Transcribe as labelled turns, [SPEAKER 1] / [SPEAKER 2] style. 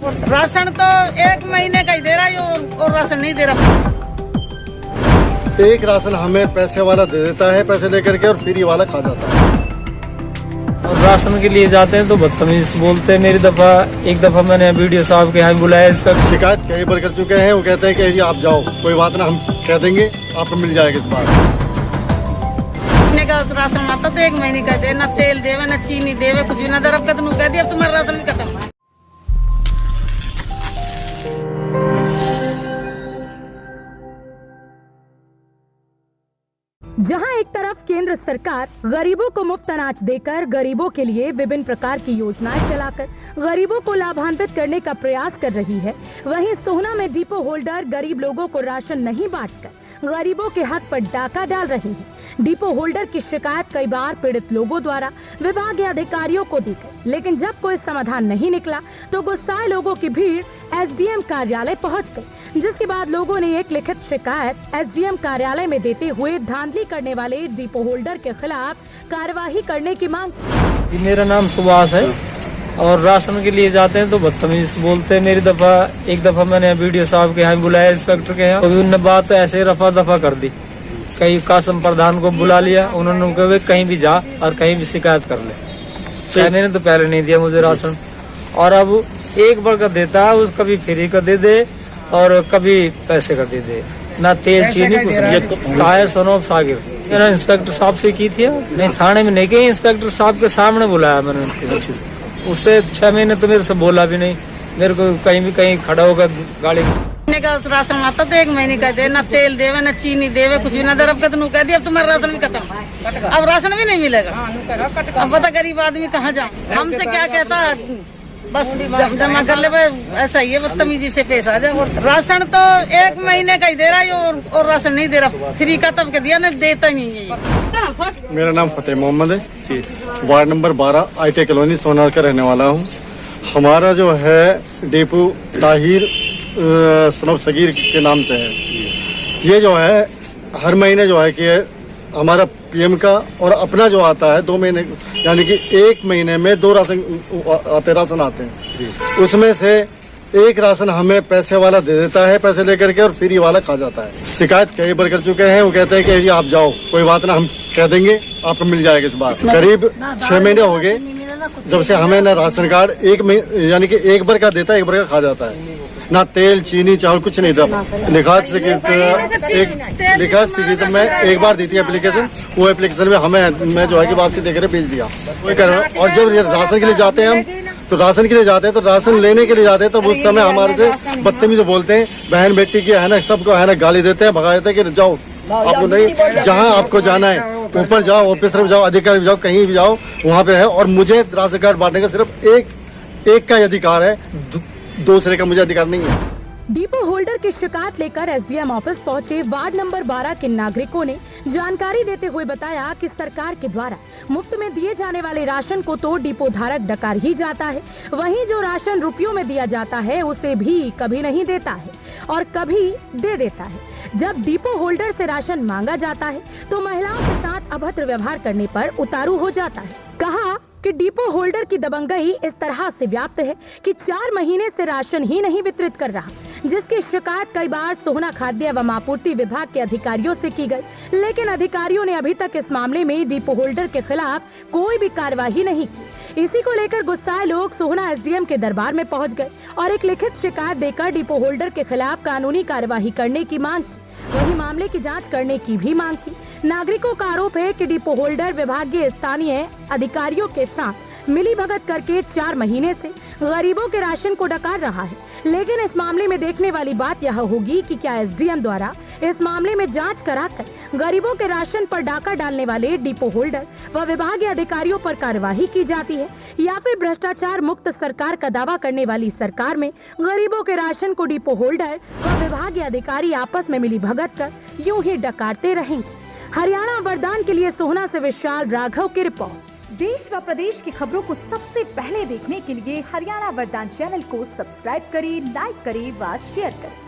[SPEAKER 1] Ration तो 1 महीने का ही दे रहा है और राशन नहीं दे रहा।
[SPEAKER 2] एक राशन हमें पैसे वाला दे देता है, पैसे लेकर के, और फ्री वाला खा जाता है।
[SPEAKER 3] और राशन के लिए जाते हैं तो बदतमीज बोलते हैं। एक दफा मैंने वीडियो साहब के यहाँ बुलाया, इसका
[SPEAKER 2] शिकायत कई बार कर चुके हैं। वो कहते हैं कि आप जाओ, कोई बात ना, हम कह देंगे, आपको मिल जाएगा इस बार।
[SPEAKER 1] का राशन आता तो 1 महीने का दे, ना तेल देवे, ना चीनी देवे, कुछ भी ना दे। अब कह दिया तुम्हारा राशन भी खत्म।
[SPEAKER 4] जहां एक तरफ केंद्र सरकार गरीबों को मुफ्त अनाज देकर गरीबों के लिए विभिन्न प्रकार की योजनाएं चलाकर गरीबों को लाभान्वित करने का प्रयास कर रही है, वहीं सोहना में डिपो होल्डर गरीब लोगों को राशन नहीं बांटकर गरीबों के हक पर डाका डाल रहे हैं। डिपो होल्डर की शिकायत कई बार पीड़ित लोगों द्वारा विभागीय अधिकारियों को दी गई, लेकिन जब कोई समाधान नहीं निकला तो गुस्साए लोगों की भीड़ एसडीएम कार्यालय पहुंच गई, जिसके बाद लोगों ने एक लिखित शिकायत एसडीएम कार्यालय में देते हुए धांधली करने वाले डिपो होल्डर के खिलाफ कार्यवाही करने की मांग की।
[SPEAKER 3] मेरा नाम सुभाष है और राशन के लिए जाते हैं तो बदतमीज बोलते हैं। एक दफा मैंने वीडियो साहब के यहाँ बुलाया, इंस्पेक्टर के यहाँ, तो उन्होंने बात ऐसे रफा दफा कर दी। कहीं कासम प्रधान को बुला लिया, उन्होंने कहा कहीं भी जा और कहीं भी शिकायत कर ले। 6 महीने तो पहले नहीं दिया मुझे राशन, और अब एक बार का देता है, उस कभी फ्री का दे दे और कभी पैसे का दे दे, ना तेल चीनी कुछ। ताहिर सनोब सागिर मैंने इंस्पेक्टर साहब से की थी, नहीं थाने में नहीं गई, इंस्पेक्टर साहब के सामने बुलाया मैंने उससे। 6 महीने तो मेरे से बोला भी नहीं, मेरे को कहीं खड़ा होकर गाड़ी
[SPEAKER 1] का राशन आता तो 1 महीने का दे, ना तेल देवे, ना चीनी देवे, कुछ भी ना दे। अब कह दिया तुम्हारा राशन भी खत्म। अब राशन भी नहीं मिलेगा। अब पता गरीब आदमी कहाँ जाऊँ, हमसे क्या कहता है, बस जमा कर ले, ऐसा ही है, बदतमीजी से पेश आ जाए। राशन तो 1 महीने का ही दे रहा है और राशन नहीं दे रहा, फ्री का तब के दिया ना, देता ही नहीं है।
[SPEAKER 2] मेरा नाम फतेह मोहम्मद है, वार्ड नंबर 12 आईटी कॉलोनी सोनार का रहने वाला हूँ। हमारा जो है डिपो ताहिर सनोब सगीर के नाम से है। ये जो है हर महीने जो है कि हमारा पीएम का और अपना जो आता है 2 महीने, यानी कि 1 महीने में 2 राशन आते हैं। उसमें से एक राशन हमें पैसे वाला दे देता है, पैसे लेकर के, और फ्री वाला खा जाता है। शिकायत कई बार कर चुके हैं। वो कहते हैं कि आप जाओ, कोई बात ना, हम कह देंगे, आपको मिल जाएगा इस बार। करीब 6 महीने हो गए जब से हमें ना राशन कार्ड यानी कि एक बार का देता है, एक बार का खा जाता है। ना तेल चीनी चावल कुछ नहीं था। लिखात से तो मैं एक बार दी थी एप्लीकेशन, वो एप्लीकेशन में मैं जो है कि वापसी देकर भेज दिया। और जब राशन के लिए जाते हैं हम, तो राशन के लिए जाते हैं, तो राशन लेने के लिए जाते हैं, तो उस समय हमारे से बदतमीज बोलते हैं, बहन बेटी की है ना, सबको है ना गाली देते हैं, भगा देते हैं कि जाओ, आपको नहीं, जहाँ आपको जाना है ऊपर जाओ, ऑफिसर में जाओ, अधिकारी में जाओ, कहीं भी जाओ, वहाँ पे है। और मुझे राशन कार्ड बांटने का सिर्फ एक का अधिकार है, दूसरे का मुझे अधिकार नहीं है।
[SPEAKER 4] डिपो होल्डर की शिकायत लेकर एसडीएम ऑफिस पहुंचे वार्ड नंबर 12 के नागरिकों ने जानकारी देते हुए बताया कि सरकार के द्वारा मुफ्त में दिए जाने वाले राशन को तो डिपो धारक डकार ही जाता है, वहीं जो राशन रुपयों में दिया जाता है उसे भी कभी नहीं देता है और कभी दे देता है। जब डिपो होल्डर से राशन मांगा जाता है तो महिलाओं के साथ अभद्र व्यवहार करने पर उतारू हो जाता है। कहा कि डिपो होल्डर की दबंगई इस तरह से व्याप्त है कि 4 महीने से राशन ही नहीं वितरित कर रहा, जिसकी शिकायत कई बार सोहना खाद्य एवं आपूर्ति विभाग के अधिकारियों से की गई, लेकिन अधिकारियों ने अभी तक इस मामले में डिपो होल्डर के खिलाफ कोई भी कार्यवाही नहीं की। इसी को लेकर गुस्साए लोग सोहना एसडीएम के दरबार में पहुंच गए और एक लिखित शिकायत देकर डिपो होल्डर के खिलाफ कानूनी कार्यवाही करने की मांग की, वहीं मामले की जांच करने की भी मांग की। नागरिकों का आरोप है कि डिपो होल्डर विभागीय स्थानीय अधिकारियों के साथ मिलीभगत करके 4 महीने से गरीबों के राशन को डकार रहा है, लेकिन इस मामले में देखने वाली बात यह होगी कि क्या एसडीएम द्वारा इस मामले में जांच कराकर गरीबों के राशन पर डाका डालने वाले डिपो होल्डर व विभागीय अधिकारियों पर कार्यवाही की जाती है, या फिर भ्रष्टाचार मुक्त सरकार का दावा करने वाली सरकार में गरीबों के राशन को डिपो होल्डर व विभागीय अधिकारी आपस में मिलीभगत कर यूं ही डकारते रहेंगे। हरियाणा वरदान के लिए सोहना से विशाल राघव की रिपोर्ट।
[SPEAKER 5] देश व प्रदेश की खबरों को सबसे पहले देखने के लिए हरियाणा वरदान चैनल को सब्सक्राइब करें, लाइक करें व शेयर करें।